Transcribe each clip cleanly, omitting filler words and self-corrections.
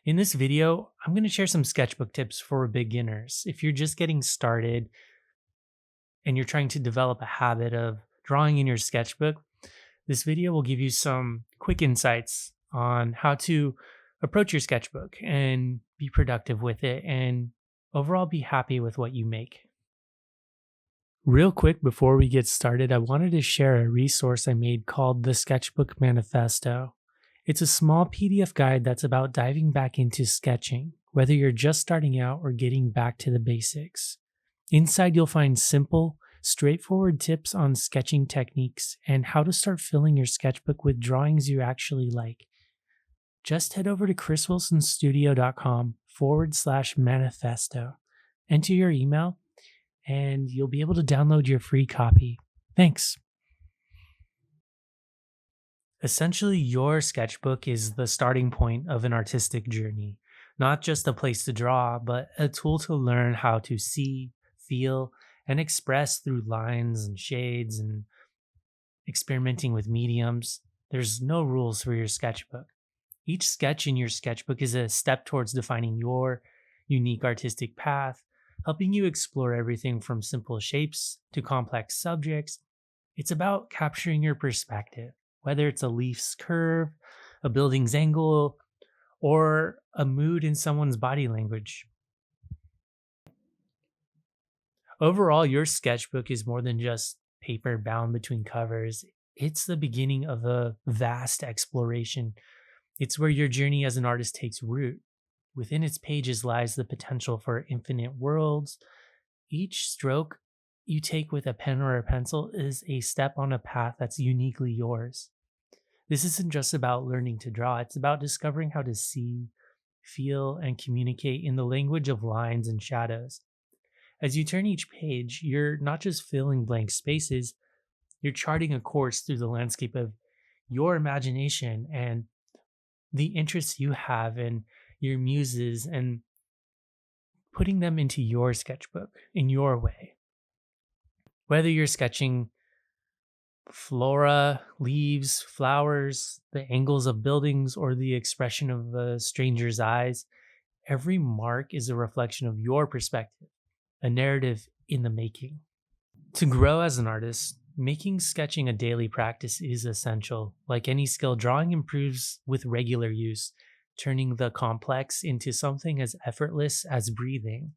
In this video, I'm going to share some sketchbook tips for beginners. If you're just getting started and you're trying to develop a habit of drawing in your sketchbook, this video will give you some quick insights on how to approach your sketchbook and be productive with it and overall be happy with what you make. Real quick before we get started, I wanted to share a resource I made called the Sketchbook Manifesto. It's a small PDF guide that's about diving back into sketching, whether you're just starting out or getting back to the basics. Inside, you'll find simple, straightforward tips on sketching techniques and how to start filling your sketchbook with drawings you actually like. Just head over to chriswilsonstudio.com/manifesto, enter your email, and you'll be able to download your free copy. Thanks. Essentially, your sketchbook is the starting point of an artistic journey, not just a place to draw, but a tool to learn how to see, feel, and express through lines and shades and experimenting with mediums. There's no rules for your sketchbook. Each sketch in your sketchbook is a step towards defining your unique artistic path, helping you explore everything from simple shapes to complex subjects. It's about capturing your perspective, whether it's a leaf's curve, a building's angle, or a mood in someone's body language. Overall, your sketchbook is more than just paper bound between covers. It's the beginning of a vast exploration. It's where your journey as an artist takes root. Within its pages lies the potential for infinite worlds. Each stroke you take with a pen or a pencil is a step on a path that's uniquely yours. This isn't just about learning to draw, it's about discovering how to see, feel, and communicate in the language of lines and shadows. As you turn each page, you're not just filling blank spaces, you're charting a course through the landscape of your imagination and the interests you have and your muses and putting them into your sketchbook in your way. Whether you're sketching flora, leaves, flowers, the angles of buildings, or the expression of a stranger's eyes, every mark is a reflection of your perspective, a narrative in the making. To grow as an artist, making sketching a daily practice is essential. Like any skill, drawing improves with regular use, turning the complex into something as effortless as breathing.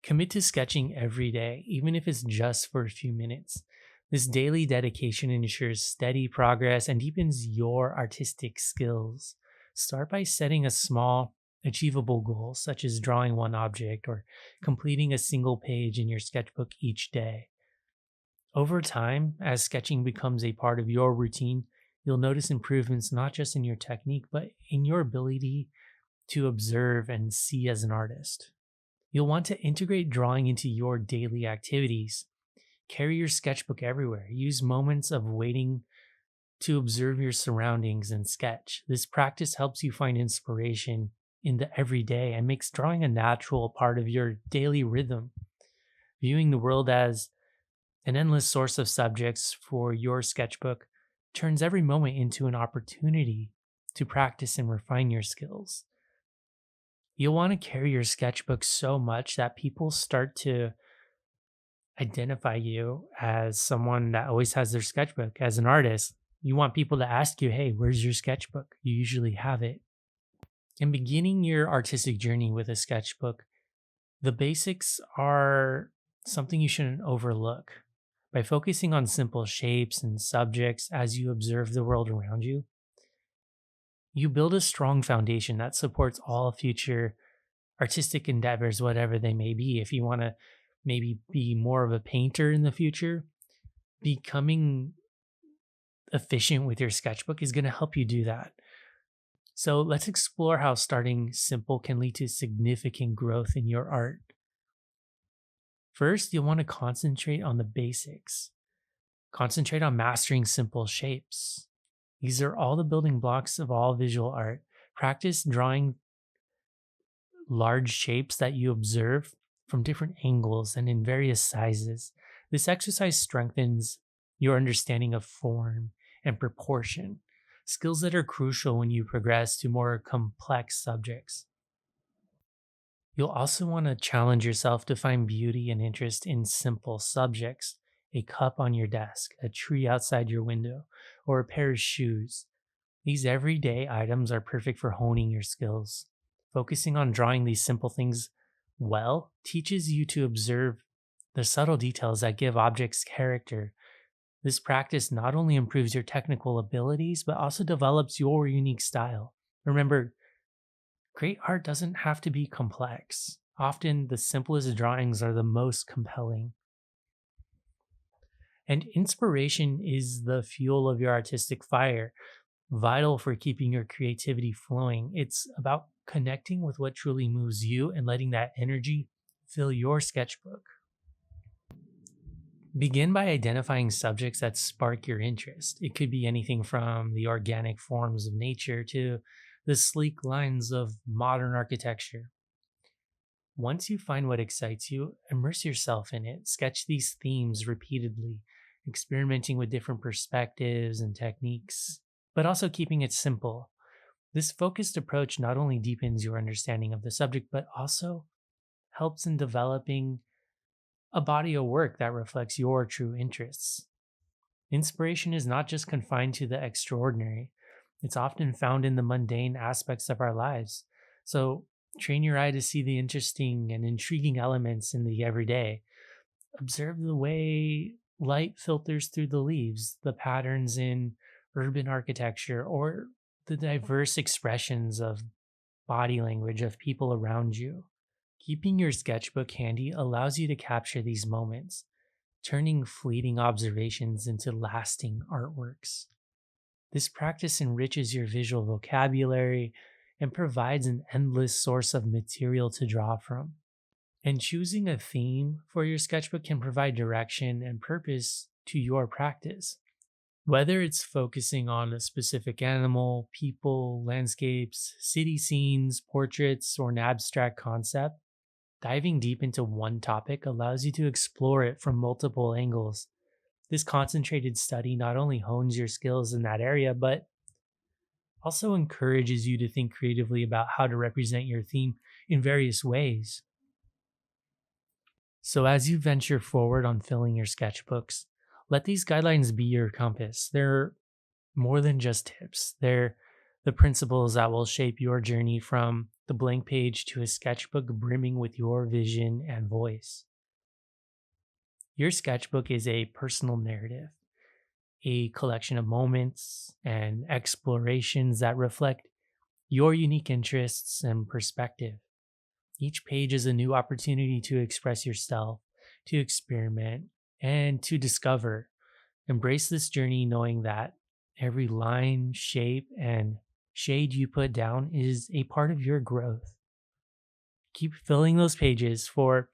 Commit to sketching every day, even if it's just for a few minutes. This daily dedication ensures steady progress and deepens your artistic skills. Start by setting a small, achievable goal, such as drawing one object or completing a single page in your sketchbook each day. Over time, as sketching becomes a part of your routine, you'll notice improvements not just in your technique, but in your ability to observe and see as an artist. You'll want to integrate drawing into your daily activities. Carry your sketchbook everywhere. Use moments of waiting to observe your surroundings and sketch. This practice helps you find inspiration in the everyday and makes drawing a natural part of your daily rhythm. Viewing the world as an endless source of subjects for your sketchbook turns every moment into an opportunity to practice and refine your skills. You'll want to carry your sketchbook so much that people start to identify you as someone that always has their sketchbook. As an artist, you want people to ask you, hey, where's your sketchbook? You usually have it. In beginning your artistic journey with a sketchbook, the basics are something you shouldn't overlook. By focusing on simple shapes and subjects as you observe the world around you, you build a strong foundation that supports all future artistic endeavors, whatever they may be. If you want to maybe be more of a painter in the future, becoming efficient with your sketchbook is going to help you do that. So let's explore how starting simple can lead to significant growth in your art. First, you'll want to concentrate on the basics. Concentrate on mastering simple shapes. These are all the building blocks of all visual art. Practice drawing large shapes that you observe from different angles and in various sizes. This exercise strengthens your understanding of form and proportion. skills that are crucial when you progress to more complex subjects. You'll also want to challenge yourself to find beauty and interest in simple subjects. A cup on your desk, a tree outside your window, or a pair of shoes. These everyday items are perfect for honing your skills. Focusing on drawing these simple things well teaches you to observe the subtle details that give objects character. This practice not only improves your technical abilities, but also develops your unique style. Remember, great art doesn't have to be complex. Often, the simplest drawings are the most compelling. And inspiration is the fuel of your artistic fire, vital for keeping your creativity flowing. It's about connecting with what truly moves you and letting that energy fill your sketchbook. Begin by identifying subjects that spark your interest. It could be anything from the organic forms of nature to the sleek lines of modern architecture. Once you find what excites you, immerse yourself in it. Sketch these themes repeatedly, experimenting with different perspectives and techniques, but also keeping it simple. This focused approach not only deepens your understanding of the subject, but also helps in developing a body of work that reflects your true interests. Inspiration is not just confined to the extraordinary, it's often found in the mundane aspects of our lives. So, train your eye to see the interesting and intriguing elements in the everyday. Observe the way light filters through the leaves, the patterns in urban architecture, or the diverse expressions of body language of people around you. Keeping your sketchbook handy allows you to capture these moments, turning fleeting observations into lasting artworks. This practice enriches your visual vocabulary and provides an endless source of material to draw from. And choosing a theme for your sketchbook can provide direction and purpose to your practice. Whether it's focusing on a specific animal, people, landscapes, city scenes, portraits, or an abstract concept, diving deep into one topic allows you to explore it from multiple angles. This concentrated study not only hones your skills in that area, but also encourages you to think creatively about how to represent your theme in various ways. So, as you venture forward on filling your sketchbooks, let these guidelines be your compass. They're more than just tips, they're the principles that will shape your journey from the blank page to a sketchbook brimming with your vision and voice. Your sketchbook is a personal narrative, a collection of moments and explorations that reflect your unique interests and perspective. Each page is a new opportunity to express yourself, to experiment, and to discover. Embrace this journey knowing that every line, shape, and shade you put down is a part of your growth. Keep filling those pages, for